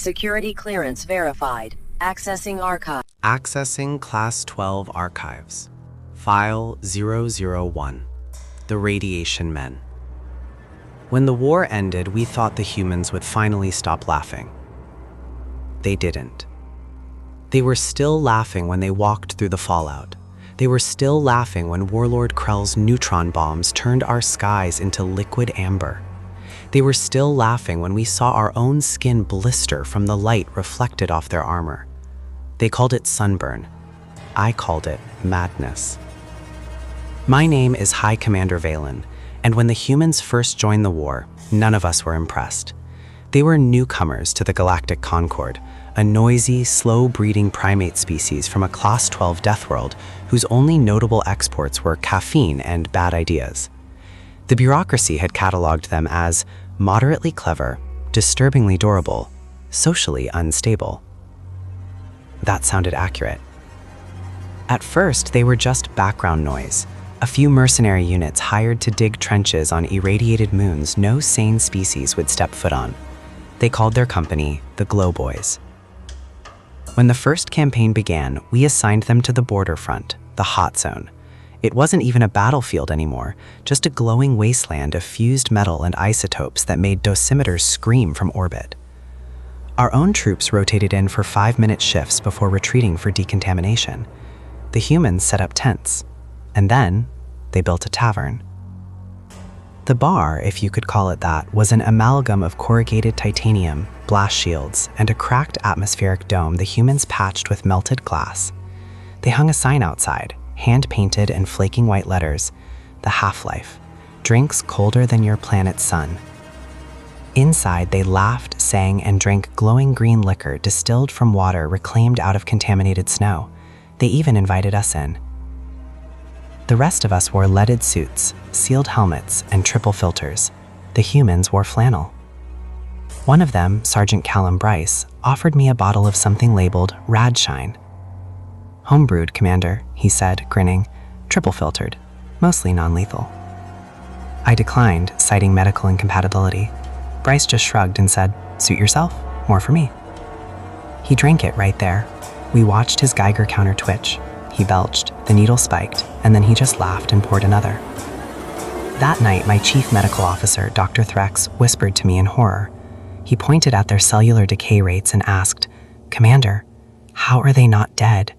Security clearance verified. Accessing archive. Accessing Class 12 archives. File 001. The Radiation Men. When the war ended, we thought the humans would finally stop laughing. They didn't. They were still laughing when they walked through the fallout. They were still laughing when Warlord Krell's neutron bombs turned our skies into liquid amber. They were still laughing when we saw our own skin blister from the light reflected off their armor. They called it sunburn. I called it madness. My name is High Commander Valen, and when the humans first joined the war, none of us were impressed. They were newcomers to the Galactic Concord, a noisy, slow-breeding primate species from a Class 12 Deathworld whose only notable exports were caffeine and bad ideas. The bureaucracy had cataloged them as moderately clever, disturbingly durable, socially unstable. That sounded accurate. At first, they were just background noise, a few mercenary units hired to dig trenches on irradiated moons no sane species would step foot on. They called their company the Glow Boys. When the first campaign began, we assigned them to the border front, the hot zone. It wasn't even a battlefield anymore, just a glowing wasteland of fused metal and isotopes that made dosimeters scream from orbit. Our own troops rotated in for 5-minute shifts before retreating for decontamination. The humans set up tents, and then they built a tavern. The bar, if you could call it that, was an amalgam of corrugated titanium, blast shields, and a cracked atmospheric dome the humans patched with melted glass. They hung a sign outside, hand-painted in flaking white letters, the half-life, drinks colder than your planet's sun. Inside, they laughed, sang, and drank glowing green liquor distilled from water reclaimed out of contaminated snow. They even invited us in. The rest of us wore leaded suits, sealed helmets, and triple filters. The humans wore flannel. One of them, Sergeant Callum Bryce, offered me a bottle of something labeled Radshine. "Homebrewed, Commander," he said, grinning. "Triple filtered, mostly non-lethal." I declined, citing medical incompatibility. Bryce just shrugged and said, "Suit yourself, more for me." He drank it right there. We watched his Geiger counter twitch. He belched, the needle spiked, and then he just laughed and poured another. That night, my chief medical officer, Dr. Threx, whispered to me in horror. He pointed at their cellular decay rates and asked, "Commander, how are they not dead?"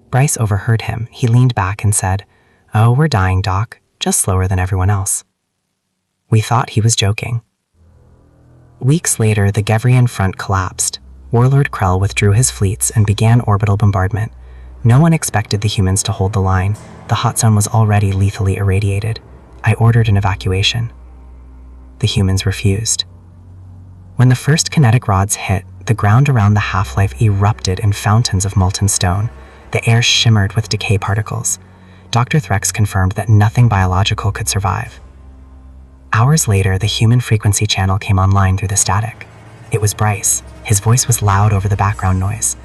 Bryce overheard him. He leaned back and said, "Oh, we're dying, Doc, just slower than everyone else." We thought he was joking. Weeks later, the Gevrian front collapsed. Warlord Krell withdrew his fleets and began orbital bombardment. No one expected the humans to hold the line. The hot zone was already lethally irradiated. I ordered an evacuation. The humans refused. When the first kinetic rods hit, the ground around the half-life erupted in fountains of molten stone. The air shimmered with decay particles. Dr. Threx confirmed that nothing biological could survive. Hours later, the human frequency channel came online through the static. It was Bryce. His voice was loud over the background noise.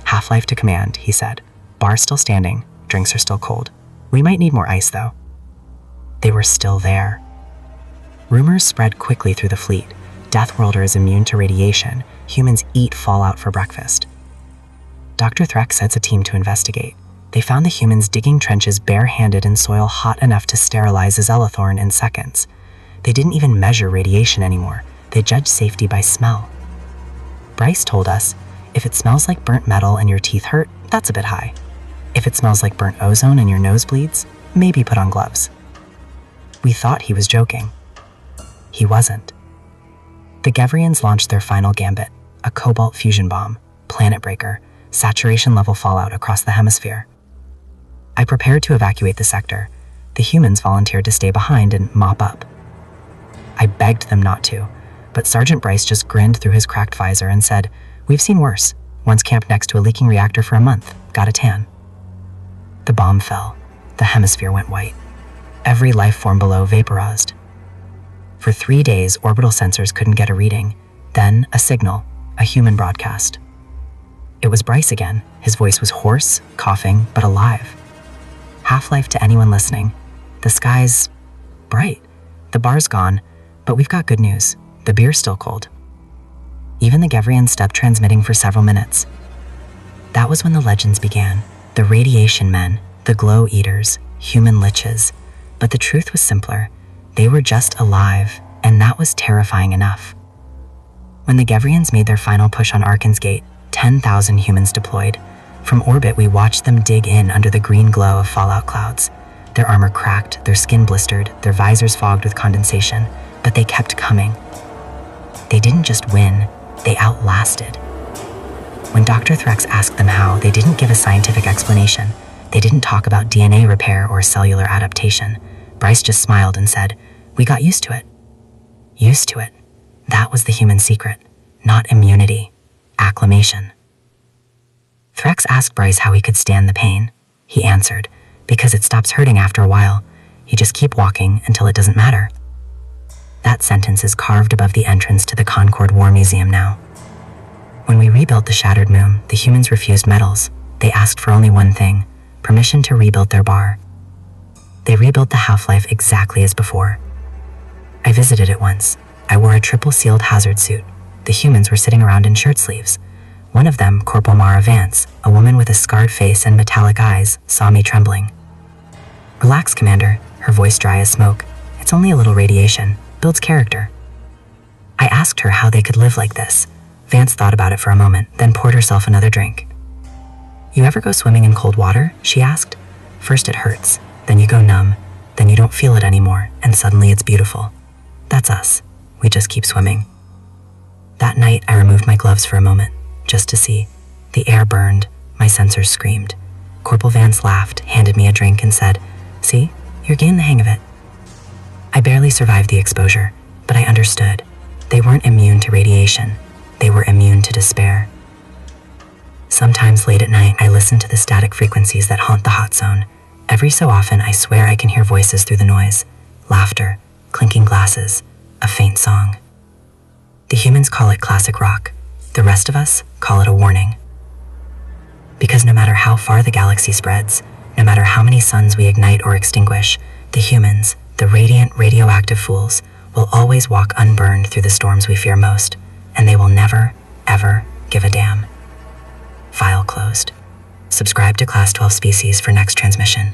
"Half-life to command," he said. "Bar still standing. Drinks are still cold. We might need more ice, though." They were still there. Rumors spread quickly through the fleet. Deathworlder is immune to radiation. Humans eat fallout for breakfast. Dr. Threx sets a team to investigate. They found the humans digging trenches barehanded in soil hot enough to sterilize a Zelethorn in seconds. They didn't even measure radiation anymore. They judged safety by smell. Bryce told us, if it smells like burnt metal and your teeth hurt, that's a bit high. If it smells like burnt ozone and your nose bleeds, maybe put on gloves. We thought he was joking. He wasn't. The Gevrians launched their final gambit, a Cobalt-Fusion bomb, planet breaker, saturation level fallout across the hemisphere. I prepared to evacuate the sector. The humans volunteered to stay behind and mop up. I begged them not to, but Sergeant Bryce just grinned through his cracked visor and said, "We've seen worse. Once camped next to a leaking reactor for a month. Got a tan." The bomb fell. The hemisphere went white. Every life form below vaporized. For 3 days, orbital sensors couldn't get a reading. Then, a signal, a human broadcast. It was Bryce again. His voice was hoarse, coughing, but alive. "Half-life to anyone listening. The sky's bright. The bar's gone, but we've got good news. The beer's still cold." Even the Gevrians stopped transmitting for several minutes. That was when the legends began. The radiation men, the glow eaters, human liches. But the truth was simpler. They were just alive, and that was terrifying enough. When the Gevrians made their final push on Arkan's gate, 10,000 humans deployed. From orbit, we watched them dig in under the green glow of fallout clouds. Their armor cracked, their skin blistered, their visors fogged with condensation, but they kept coming. They didn't just win, they outlasted. When Dr. Threx asked them how, they didn't give a scientific explanation. They didn't talk about DNA repair or cellular adaptation. Bryce just smiled and said, "We got used to it." Used to it. That was the human secret. Not immunity. Acclimation. Threx asked Bryce how he could stand the pain. He answered, "Because it stops hurting after a while. You just keep walking until it doesn't matter." That sentence is carved above the entrance to the Concord War Museum now. When we rebuilt the shattered moon, the humans refused medals. They asked for only one thing, permission to rebuild their bar. They rebuilt the half-life exactly as before. I visited it once. I wore a triple-sealed hazard suit. The humans were sitting around in shirt sleeves. One of them, Corporal Mara Vance, a woman with a scarred face and metallic eyes, saw me trembling. "Relax, Commander," her voice dry as smoke. "It's only a little radiation. Builds character." I asked her how they could live like this. Vance thought about it for a moment, then poured herself another drink. "You ever go swimming in cold water?" she asked. "First it hurts, then you go numb, then you don't feel it anymore, and suddenly it's beautiful. That's us. We just keep swimming." That night, I removed my gloves for a moment, just to see. The air burned, my sensors screamed. Corporal Vance laughed, handed me a drink, and said, "See, you're getting the hang of it." I barely survived the exposure, but I understood. They weren't immune to radiation. They were immune to despair. Sometimes late at night, I listen to the static frequencies that haunt the hot zone. Every so often, I swear I can hear voices through the noise. Laughter, clinking glasses, a faint song. The humans call it classic rock. The rest of us call it a warning. Because no matter how far the galaxy spreads, no matter how many suns we ignite or extinguish, the humans, the radiant, radioactive fools, will always walk unburned through the storms we fear most, and they will never, ever give a damn. File closed. Subscribe to Class 12 Species for next transmission.